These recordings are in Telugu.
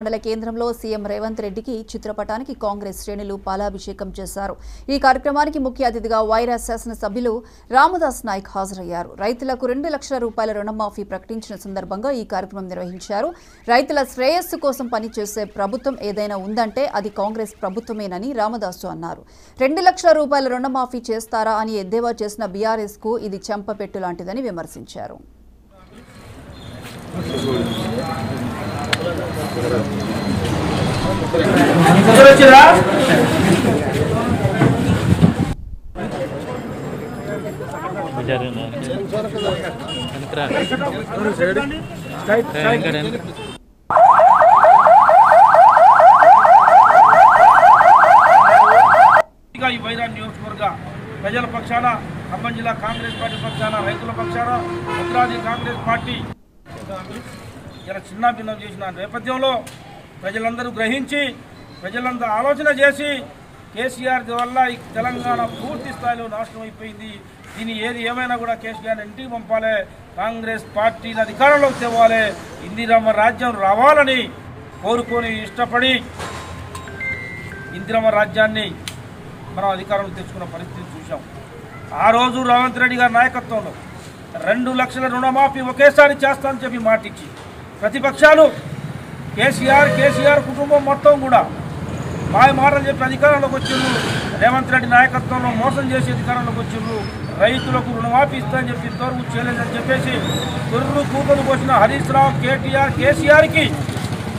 మండల కేంద్రంలో సీఎం రేవంత్ రెడ్డికి చిత్రపటానికి కాంగ్రెస్ శ్రేణులు పాలాభిషేకం చేశారు। ఈ కార్యక్రమానికి ముఖ్య అతిథిగా వైరా శాసన సభ్యులు రామదాస్ నాయక్ హాజరయ్యారు। రైతులకు 2 లక్షల రూపాయల రుణమాఫీ ప్రకటించిన సందర్భంగా ఈ కార్యక్రమం నిర్వహించారు। రైతుల శ్రేయస్సు కోసం పనిచేసే ప్రభుత్వం ఏదైనా ఉందంటే అది కాంగ్రెస్ ప్రభుత్వమేనని రామదాసు అన్నారు। 2 లక్షల రూపాయల రుణమాఫీ చేస్తారా అని ఎద్దేవా చేసిన బీఆర్ఎస్ కు ఇది చెంపపెట్టు లాంటిదని విమర్శించారు। ప్రజల పక్షాన ఖమ్మం జిల్లా కాంగ్రెస్ పార్టీ పక్షాన రైతుల పక్షాన ఉత్తరాది కాంగ్రెస్ పార్టీ ఇలా చిన్నాభిన్నం చేసిన నేపథ్యంలో ప్రజలందరూ గ్రహించి ప్రజలందరూ ఆలోచన చేసి కేసీఆర్ వల్ల ఈ తెలంగాణ పూర్తి స్థాయిలో నాశనం అయిపోయింది। దీన్ని ఏది ఏమైనా కూడా కేసీఆర్ ఇంటికి పంపాలి, కాంగ్రెస్ పార్టీని అధికారంలోకి తేవాలి, ఇందిరమ్మ రాజ్యం రావాలని కోరుకొని ఇష్టపడి ఇందిరమ్మ రాజ్యాన్ని మనం అధికారంలో తెచ్చుకున్న పరిస్థితి చూసాం। ఆ రోజు రేవంత్ రెడ్డి గారి నాయకత్వంలో 2 లక్షల రుణమాఫీ ఒకేసారి చేస్తానని చెప్పి మాటిచ్చి ప్రతిపక్షాలు కేసీఆర్ కుటుంబం మొత్తం కూడా మాయ మాటలు చెప్పి అధికారంలోకి వచ్చిండ్రు। రేవంత్ రెడ్డి నాయకత్వంలో మోసం చేసి అధికారంలోకి వచ్చిండ్రు। రైతులకు రుణమాఫీ ఇస్తానని చెప్పి ఇంతవరకు చేయలేదని చెప్పేసి తొర్రు కూపలు పోసిన హరీష్ రావు కేసీఆర్కి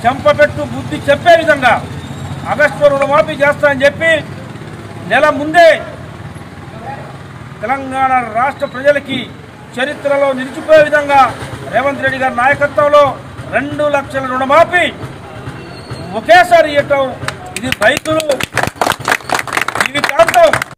చెంపపెట్టు బుద్ధి చెప్పే విధంగా ఆగస్టులో రుణమాఫీ చేస్తానని చెప్పి నెల ముందే తెలంగాణ రాష్ట్ర ప్రజలకి చరిత్రలో నిలిచిపోయే విధంగా రేవంత్ రెడ్డి గారి నాయకత్వంలో 2 లక్షల రుణమాఫీ ఒకేసారి ఇవ్వటం, ఇది రైతులు